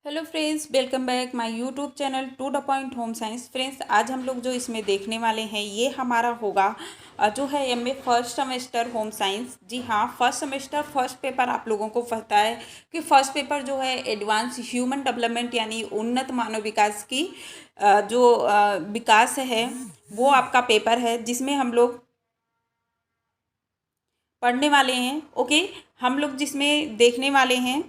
Hello friends, welcome back my YouTube channel to the point home science. Friends, आज हम लोग जो इसमें देखने वाले हैं ये हमारा होगा जो है MA first semester home science. जी हाँ, फर्स्ट सेमेस्टर फर्स्ट पेपर आप लोगों को पता है कि फर्स्ट पेपर जो है एडवांस ह्यूमन डेवलपमेंट यानी उन्नत मानव विकास की जो विकास है वो आपका पेपर है जिसमें हम लोग पढ़ने वाले हैं। ओके, हम लोग जिसमें देखने वाले हैं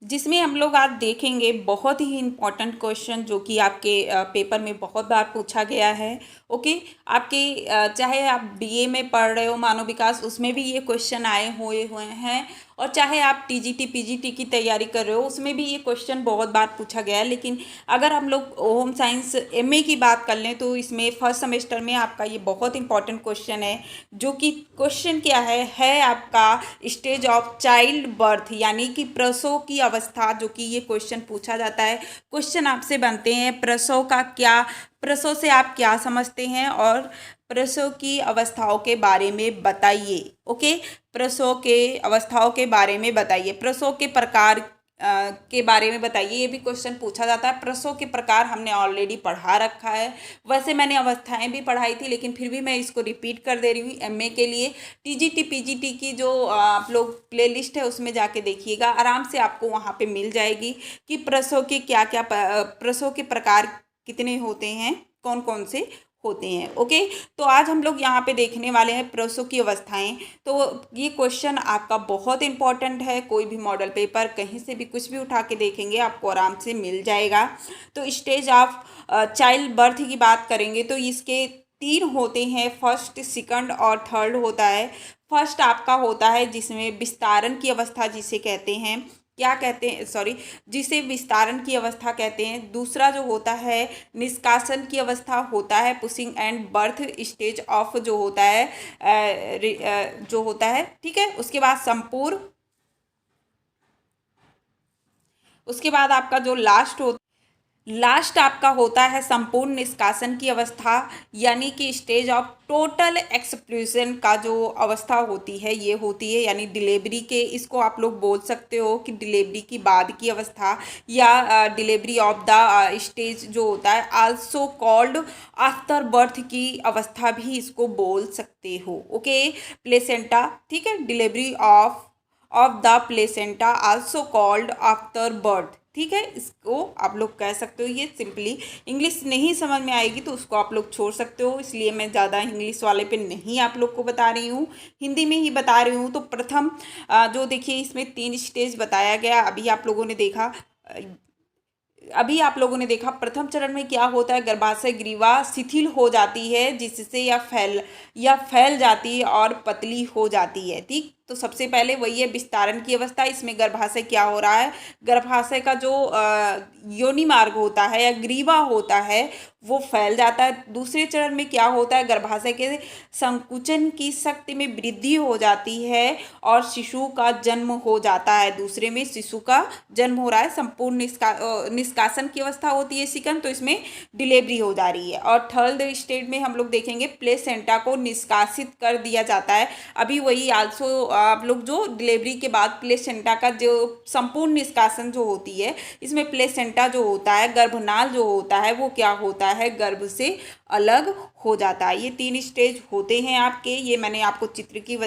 जिसमें हम लोग आज देखेंगे बहुत ही इम्पॉर्टेंट क्वेश्चन जो कि आपके पेपर में बहुत बार पूछा गया है। ओके, आपके चाहे आप बीए में पढ़ रहे हो मानव विकास, उसमें भी ये क्वेश्चन आए हुए हुए हैं, और चाहे आप टीजीटी पीजीटी की तैयारी कर रहे हो उसमें भी ये क्वेश्चन बहुत बार पूछा गया है। लेकिन अगर हम लोग होम साइंस एमए की बात कर लें तो इसमें फर्स्ट सेमेस्टर में आपका ये बहुत इंपॉर्टेंट क्वेश्चन है, जो कि क्वेश्चन क्या है आपका स्टेज ऑफ चाइल्ड बर्थ यानी कि प्रसव की अवस्था, जो कि ये क्वेश्चन पूछा जाता है। क्वेश्चन आपसे बनते हैं प्रसव का क्या, प्रसव से आप क्या समझते हैं और प्रसव की अवस्थाओं के बारे में बताइए। ओके, प्रसव के अवस्थाओं के बारे में बताइए, प्रसव के प्रकार के बारे में बताइए, ये भी क्वेश्चन पूछा जाता है। प्रसव के प्रकार हमने ऑलरेडी पढ़ा रखा है, वैसे मैंने अवस्थाएं भी पढ़ाई थी लेकिन फिर भी मैं इसको रिपीट कर दे रही हूँ एमए के लिए। टीजीटी पीजीटी की जो आप लोग प्लेलिस्ट है उसमें जाके देखिएगा, आराम से आपको वहाँ पे मिल जाएगी कि प्रसव के क्या क्या प्रसव के प्रकार कितने होते हैं, कौन कौन से होते हैं। ओके, तो आज हम लोग यहाँ पे देखने वाले हैं प्रसव की अवस्थाएं। तो ये क्वेश्चन आपका बहुत इंपॉर्टेंट है, कोई भी मॉडल पेपर कहीं से भी कुछ भी उठा के देखेंगे आपको आराम से मिल जाएगा। तो स्टेज ऑफ चाइल्ड बर्थ की बात करेंगे तो इसके तीन होते हैं, फर्स्ट सेकंड और थर्ड होता है। फर्स्ट आपका होता है जिसमें विस्तारण की अवस्था जिसे कहते हैं, क्या कहते हैं, सॉरी, जिसे विस्तारण की अवस्था कहते हैं। दूसरा जो होता है निष्कासन की अवस्था होता है, pushing and birth stage of जो होता है जो होता है, ठीक है। उसके बाद संपूर्ण, उसके बाद आपका जो लास्ट आपका होता है संपूर्ण निष्कासन की अवस्था, यानी कि स्टेज ऑफ टोटल एक्सप्लोजन का जो अवस्था होती है ये होती है, यानी डिलीवरी के, इसको आप लोग बोल सकते हो कि डिलीवरी की बाद की अवस्था या डिलीवरी ऑफ द स्टेज जो होता है, आल्सो कॉल्ड आफ्टर बर्थ की अवस्था भी इसको बोल सकते हो। ओके, प्लेसेंटा, ठीक है, delivery of the placenta also called after birth, ठीक है, इसको आप लोग कह सकते हो। ये सिंपली इंग्लिश नहीं समझ में आएगी तो उसको आप लोग छोड़ सकते हो, इसलिए मैं ज़्यादा इंग्लिश वाले पे नहीं आप लोग को बता रही हूँ, हिंदी में ही बता रही हूँ। तो प्रथम जो देखिए इसमें 3 स्टेज बताया गया, अभी आप लोगों ने देखा प्रथम चरण में क्या होता है, गर्भाशय ग्रीवा शिथिल हो जाती है जिससे या फैल जाती है और पतली हो जाती है, ठीक। तो सबसे पहले वही है विस्तारण की अवस्था, इसमें गर्भाशय क्या हो रहा है, गर्भाशय का जो योनि मार्ग होता है या ग्रीवा होता है वो फैल जाता है। दूसरे चरण में क्या होता है, गर्भाशय के संकुचन की शक्ति में वृद्धि हो जाती है और शिशु का जन्म हो जाता है। दूसरे में शिशु का जन्म हो रहा है, संपूर्ण निष्कासन की अवस्था होती है सेकंड, तो इसमें डिलीवरी हो जा रही है। और थर्ड स्टेज में हम लोग देखेंगे प्लेसेंटा को निष्कासित कर दिया जाता है। अभी वही आल्सो आप लोग जो डिलीवरी के बाद प्लेसेंटा का जो संपूर्ण निष्कासन जो होती है, इसमें प्लेसेंटा जो होता है, गर्भनाल जो होता है वो क्या होता है, गर्भ से अलग हो जाता है। ये 3 स्टेज होते हैं आपके, ये मैंने आपको चित्र की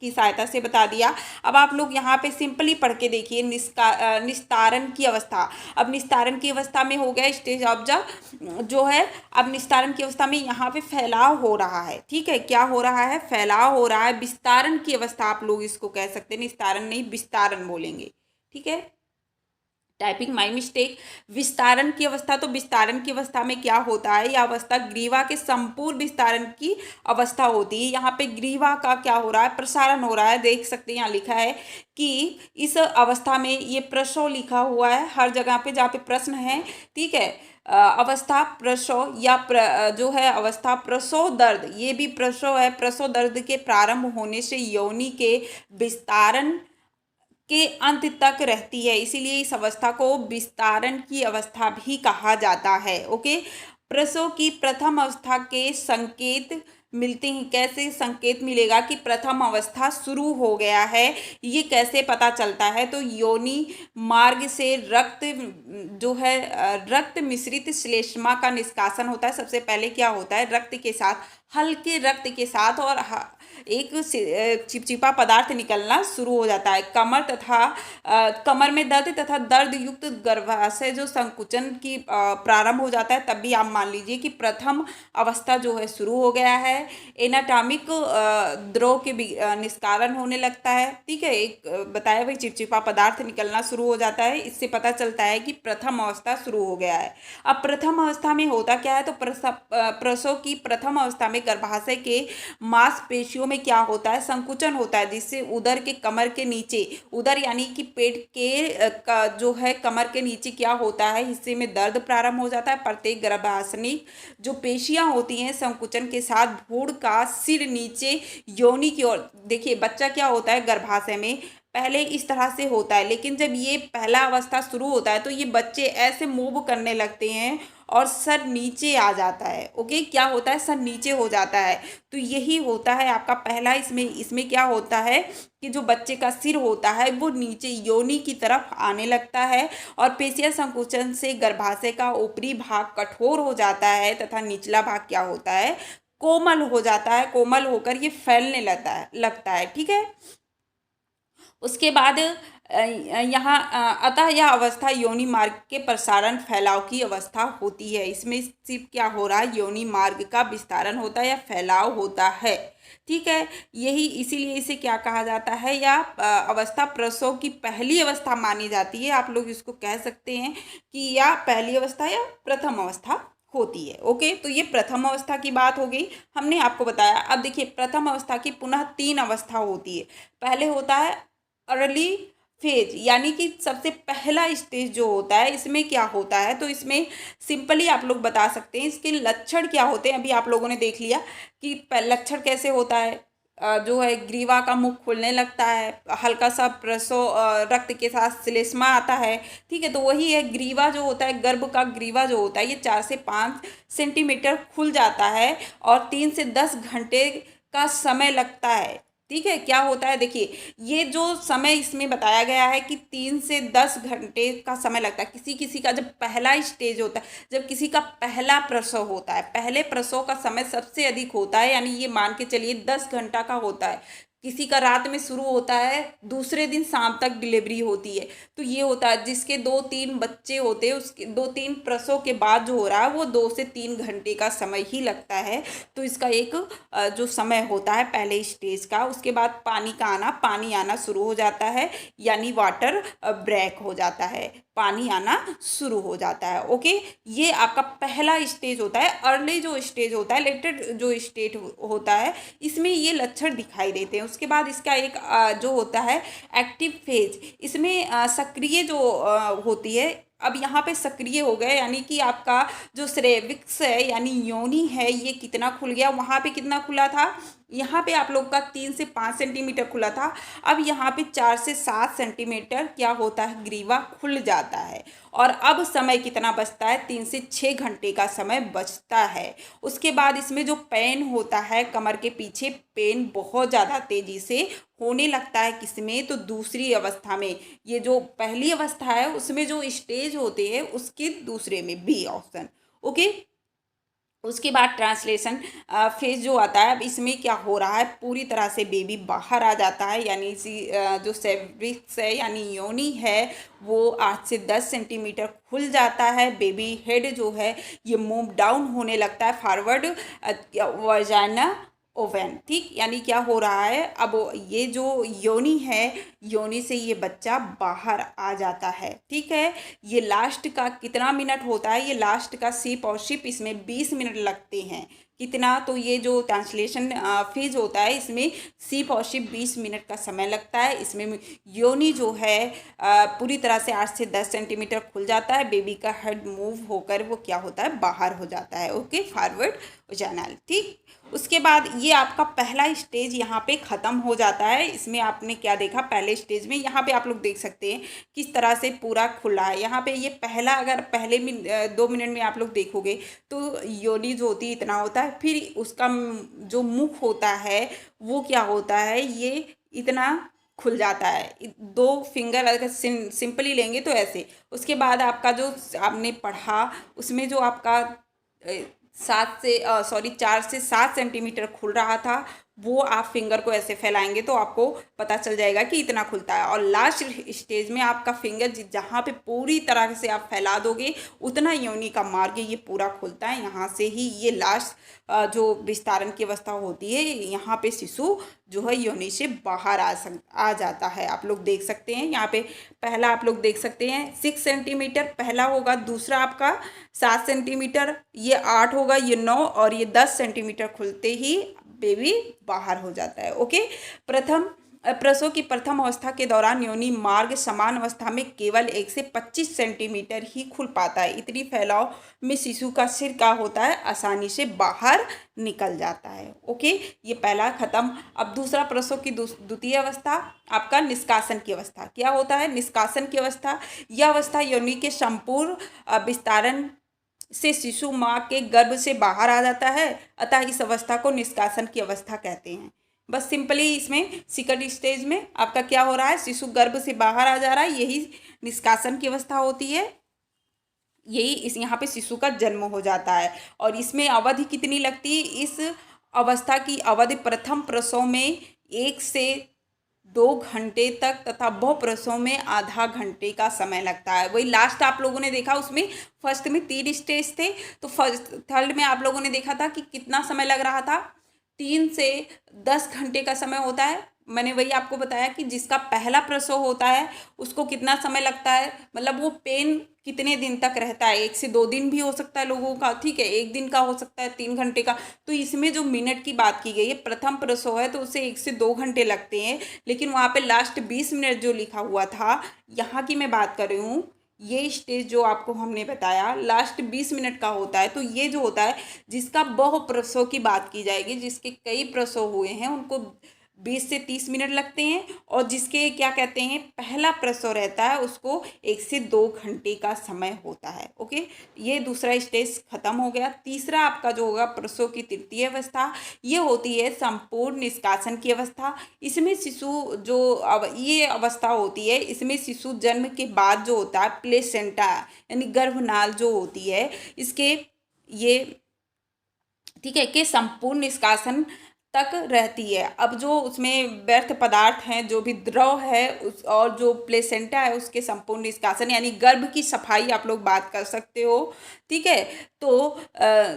सहायता से बता दिया। अब आप लोग यहाँ पे सिंपली पढ़ के देखिए निस्तारण की अवस्था। अब निस्तारण की अवस्था में हो गया स्टेज ऑफ जो है, अब निस्तारण की अवस्था में यहाँ पे फैलाव हो रहा है, ठीक है, क्या हो रहा है, फैलाव हो रहा है। विस्तारण की अवस्था आप लोग इसको कह सकते हैं, निस्तारण नहीं विस्तारण बोलेंगे, ठीक है, टाइपिंग माई मिस्टेक। विस्तारण की अवस्था, तो विस्तारण की अवस्था में क्या होता है, यह अवस्था ग्रीवा के संपूर्ण विस्तारण की अवस्था होती है। यहाँ पे ग्रीवा का क्या हो रहा है, प्रसारण हो रहा है, देख सकते हैं यहाँ लिखा है कि इस अवस्था में, ये प्रसव लिखा हुआ है हर जगह पे जहाँ पे प्रश्न है, ठीक है। अवस्था प्रसव या जो है अवस्था प्रसव दर्द, ये भी प्रसव है, प्रसव दर्द के प्रारंभ होने से योनि के विस्तारण के अंत तक रहती है, इसीलिए इस अवस्था को विस्तारण की अवस्था भी कहा जाता है। ओके, प्रसव की प्रथम अवस्था के संकेत मिलते हैं, कैसे संकेत मिलेगा कि प्रथम अवस्था शुरू हो गया है, ये कैसे पता चलता है? तो योनि मार्ग से रक्त जो है रक्त मिश्रित श्लेष्मा का निष्कासन होता है। सबसे पहले क्या होता है, रक्त के साथ, हल्के रक्त के साथ और एक चिपचिपा पदार्थ निकलना शुरू हो जाता है। कमर में दर्द तथा दर्द युक्त गर्भाशय जो संकुचन की प्रारंभ हो जाता है, तब भी आप मान लीजिए कि प्रथम अवस्था जो है शुरू हो गया है। एनाटॉमिक द्रव के निष्कारण होने लगता है। ठीक है, एक बताया भाई चिपचिपा पदार्थ निकलना शुरू हो जाता है, इससे पता चलता है कि प्रथम अवस्था शुरू हो गया है। अब प्रथम अवस्था में होता क्या है, तो प्रसव की प्रथम अवस्था में गर्भाशय के मांसपेशियों में क्या होता है, संकुचन होता है, जिससे उदर के कमर के नीचे, उदर यानी कि पेट के जो है कमर के नीचे क्या होता है, हिस्से में दर्द प्रारंभ हो जाता है। प्रत्येक गर्भाशनिक जो पेशियां होती हैं संकुचन के साथ भ्रूण का सिर नीचे योनि की ओर, देखिए बच्चा क्या होता है गर्भाशय में पहले इस तरह से होता है, लेकिन जब ये पहला अवस्था शुरू होता है तो ये बच्चे ऐसे मूव करने लगते हैं और सर नीचे आ जाता है। ओके, क्या होता है, सर नीचे हो जाता है। तो यही होता है आपका पहला, इसमें क्या होता है कि जो बच्चे का सिर होता है वो नीचे योनि की तरफ आने लगता है और पेशिया संकुचन से गर्भाशय का ऊपरी भाग कठोर हो जाता है तथा निचला भाग क्या होता है, कोमल हो जाता है। कोमल होकर ये फैलने लगता है। ठीक है, उसके बाद यहाँ अतः यह अवस्था योनि मार्ग के प्रसारण फैलाव की अवस्था होती है। इसमें सिर्फ क्या हो रहा है, योनि मार्ग का विस्तारण होता है या फैलाव होता है। ठीक है, यही इसीलिए इसे क्या कहा जाता है, या अवस्था प्रसव की पहली अवस्था मानी जाती है। आप लोग इसको कह सकते हैं कि या पहली अवस्था या प्रथम अवस्था होती है। ओके, तो ये प्रथम अवस्था की बात हो गई, हमने आपको बताया। अब देखिए प्रथम अवस्था की पुनः 3 अवस्था होती है। पहले होता है अर्ली फेज, यानी कि सबसे पहला स्टेज जो होता है, इसमें क्या होता है, तो इसमें सिंपली आप लोग बता सकते हैं इसके लक्षण क्या होते हैं। अभी आप लोगों ने देख लिया कि लक्षण कैसे होता है, जो है ग्रीवा का मुख खुलने लगता है, हल्का सा प्रसव रक्त के साथ श्लेष्मा आता है। ठीक है, तो वही है, ग्रीवा जो होता है, गर्भ का ग्रीवा जो होता है ये 4 से 5 सेंटीमीटर खुल जाता है और 3 से 10 घंटे का समय लगता है। ठीक है, क्या होता है, देखिए ये जो समय इसमें बताया गया है कि 3 से 10 घंटे का समय लगता है। किसी किसी का जब पहला स्टेज होता है, जब किसी का पहला प्रसव होता है, पहले प्रसव का समय सबसे अधिक होता है, यानी ये मान के चलिए 10 घंटा का होता है। किसी का रात में शुरू होता है, दूसरे दिन शाम तक डिलीवरी होती है। तो ये होता है जिसके 2-3 बच्चे होते हैं, उसके 2-3 प्रसव के बाद जो हो रहा है वो 2 से 3 घंटे का समय ही लगता है। तो इसका एक जो समय होता है पहले स्टेज का। उसके बाद पानी आना शुरू हो जाता है, यानी वाटर ब्रेक हो जाता है, पानी आना शुरू हो जाता है। ओके, ये आपका पहला स्टेज होता है। अर्ली जो स्टेज होता है, लेटेड जो स्टेज होता है, इसमें ये लक्षण दिखाई देते हैं। उसके बाद इसका एक जो होता है एक्टिव फेज, इसमें सक्रिय जो होती है। अब यहाँ पे सक्रिय हो गए, यानी कि आपका जो सेरेविक्स है यानी योनि है, ये कितना खुल गया, वहाँ पे कितना खुला था, यहाँ पे आप लोग का 3 से 5 सेंटीमीटर खुला था। अब यहाँ पे 4 से 7 सेंटीमीटर क्या होता है, ग्रीवा खुल जाता है। और अब समय कितना बचता है, 3 से 6 घंटे का समय बचता है। उसके बाद इसमें जो पेन होता है कमर के पीछे, पेन बहुत ज़्यादा तेजी से होने लगता है। किसमें, तो दूसरी अवस्था में। ये जो पहली अवस्था है उसमें जो स्टेज होते हैं उसके दूसरे में, बी ऑप्शन। ओके, उसके बाद ट्रांसलेशन फेज जो आता है, अब इसमें क्या हो रहा है, पूरी तरह से बेबी बाहर आ जाता है, यानी इसी जो सेरिक्स है यानी योनि है वो 8 से 10 सेंटीमीटर खुल जाता है। बेबी हेड जो है ये मूव डाउन होने लगता है फॉरवर्ड वजाइना ओवेन। ठीक, यानी क्या हो रहा है, अब ये जो योनि है, योनि से ये बच्चा बाहर आ जाता है। ठीक है, ये लास्ट का कितना मिनट होता है, ये लास्ट का सिप और शिप, इसमें 20 मिनट लगते हैं। कितना, तो ये जो ट्रांसलेशन फेज होता है इसमें सिप और शिप 20 मिनट का समय लगता है। इसमें योनि जो है पूरी तरह से 8 से 10 सेंटीमीटर खुल जाता है। बेबी का हेड मूव होकर वो क्या होता है, बाहर हो जाता है। Okay, forward vaginal. ठीक, उसके बाद ये आपका पहला स्टेज यहाँ पे ख़त्म हो जाता है। इसमें आपने क्या देखा, पहले स्टेज में यहाँ पे आप लोग देख सकते हैं किस तरह से पूरा खुला है। यहाँ पे ये पहला, अगर पहले 2 मिनट में आप लोग देखोगे तो योनि जो होती है इतना होता है, फिर उसका जो मुख होता है वो क्या होता है, ये इतना खुल जाता है। 2 फिंगर अगर सिंपली लेंगे तो ऐसे। उसके बाद आपका जो आपने पढ़ा उसमें जो आपका 4 से 7 सेंटीमीटर खुल रहा था, वो आप फिंगर को ऐसे फैलाएंगे तो आपको पता चल जाएगा कि इतना खुलता है। और लास्ट स्टेज में आपका फिंगर जहाँ पे पूरी तरह से आप फैला दोगे उतना योनि का मार्ग ये पूरा खुलता है। यहाँ से ही ये लास्ट जो विस्तारण की अवस्था होती है, यहाँ पे शिशु जो है योनि से बाहर आ जाता है। आप लोग देख सकते हैं यहाँ पे पहला आप लोग देख सकते हैं 6 सेंटीमीटर पहला होगा, दूसरा आपका 7 सेंटीमीटर, ये 8 होगा, ये 9 और ये 10 सेंटीमीटर खुलते ही बेबी बाहर हो जाता है। ओके, प्रसव की प्रथम अवस्था के दौरान योनि मार्ग समान अवस्था में केवल 1 से 25 सेंटीमीटर ही खुल पाता है। इतनी फैलाव में शिशु का सिर क्या होता है, आसानी से बाहर निकल जाता है। ओके, ये पहला खत्म। अब दूसरा प्रसव की द्वितीय अवस्था आपका निष्कासन की अवस्था। क्या होता है निष्कासन की अवस्था? यह अवस्था योनि के संपूर्ण विस्तारण से शिशु माँ के गर्भ से बाहर आ जाता है, अतः इस अवस्था को निष्कासन की अवस्था कहते हैं। बस सिंपली इसमें सेकंड स्टेज में आपका क्या हो रहा है, शिशु गर्भ से बाहर आ जा रहा है, यही निष्कासन की अवस्था होती है। यही इस यहाँ पे शिशु का जन्म हो जाता है। और इसमें अवधि कितनी लगती है? इस अवस्था की अवधि प्रथम प्रसव में 1 से 2 घंटे तक तथा बहु प्रसव में आधा घंटे का समय लगता है। वही लास्ट आप लोगों ने देखा उसमें फर्स्ट में 3 स्टेज थे, तो फर्स्ट थर्ड में आप लोगों ने देखा था कि कितना समय लग रहा था, 3 से 10 घंटे का समय होता है। मैंने वही आपको बताया कि जिसका पहला प्रसव होता है उसको कितना समय लगता है, मतलब वो पेन कितने दिन तक रहता है, 1 से 2 दिन भी हो सकता है लोगों का, ठीक है, 1 दिन का हो सकता है, 3 घंटे का। तो इसमें जो मिनट की बात की गई है, प्रथम प्रसव है तो उसे 1 से 2 घंटे लगते हैं, लेकिन वहाँ पे लास्ट 20 मिनट जो लिखा हुआ था, यहाँ की मैं बात कर रही हूँ, ये स्टेज जो आपको हमने बताया लास्ट 20 मिनट का होता है। तो ये जो होता है जिसका बहु प्रसव की बात की जाएगी, जिसके कई प्रसव हुए हैं उनको 20 से 30 मिनट लगते हैं, और जिसके क्या कहते हैं पहला प्रसव रहता है उसको 1 से 2 घंटे का समय होता है। ओके, ये दूसरा स्टेज खत्म हो गया। तीसरा आपका जो होगा प्रसव की तृतीय अवस्था, ये होती है संपूर्ण निष्कासन की अवस्था। इसमें शिशु जो ये अवस्था होती है, इसमें शिशु जन्म के बाद जो होता है प्लेसेंटा यानी गर्भनाल जो होती है, इसके ये ठीक है कि संपूर्ण निष्कासन तक रहती है। अब जो उसमें व्यर्थ पदार्थ हैं, जो भी द्रव है उस और जो प्लेसेंटा है उसके संपूर्ण निष्कासन यानी गर्भ की सफाई आप लोग बात कर सकते हो, ठीक है। तो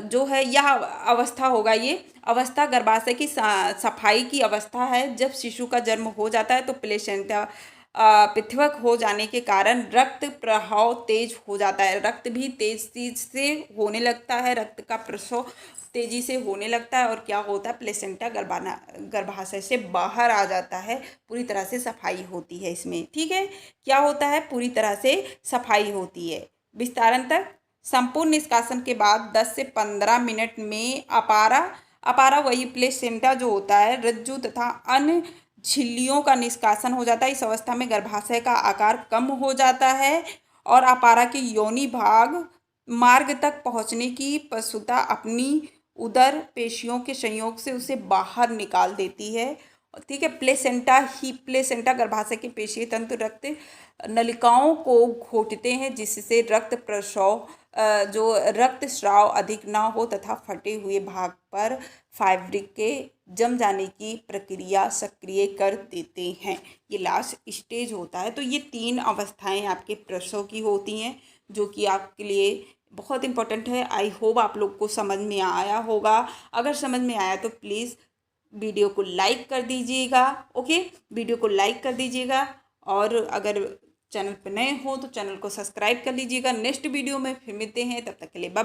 जो है यह अवस्था होगा, ये अवस्था गर्भाशय की सफाई की अवस्था है। जब शिशु का जन्म हो जाता है तो प्लेसेंटा पृथक हो जाने के कारण रक्त प्रवाह तेज हो जाता है, रक्त भी तेज से होने लगता है, रक्त का प्रसव तेजी से होने लगता है, और क्या होता है प्लेसेंटा गर्भाशय से बाहर आ जाता है, पूरी तरह से सफाई होती है इसमें, ठीक है। क्या होता है, पूरी तरह से सफाई होती है। विस्तारण तक संपूर्ण निष्कासन के बाद 10 से 15 मिनट में अपारा वही प्लेसेंटा जो होता है रज्जु तथा अन्य झिल्लियों का निष्कासन हो जाता है। इस अवस्था में गर्भाशय का आकार कम हो जाता है और अपारा के योनि भाग मार्ग तक पहुंचने की पशुता अपनी उदर पेशियों के संयोग से उसे बाहर निकाल देती है, ठीक है। प्लेसेंटा गर्भाशय के पेशीय तंतु रक्त नलिकाओं को घोटते हैं, जिससे रक्त प्रसव जो रक्त स्राव अधिक ना हो तथा फटे हुए भाग पर फाइब्रिक के जम जाने की प्रक्रिया सक्रिय कर देते हैं। ये लास्ट स्टेज होता है। तो ये 3 अवस्थाएं आपके प्रसव की होती हैं, जो कि आपके लिए बहुत इंपॉर्टेंट है। आई होप आप लोग को समझ में आया होगा। अगर समझ में आया तो प्लीज़ वीडियो को लाइक कर दीजिएगा, ओके, वीडियो को लाइक कर दीजिएगा, और अगर चैनल पर नए हो तो चैनल को सब्सक्राइब कर लीजिएगा। नेक्स्ट वीडियो में फिर मिलते हैं, तब तक के लिए बाय।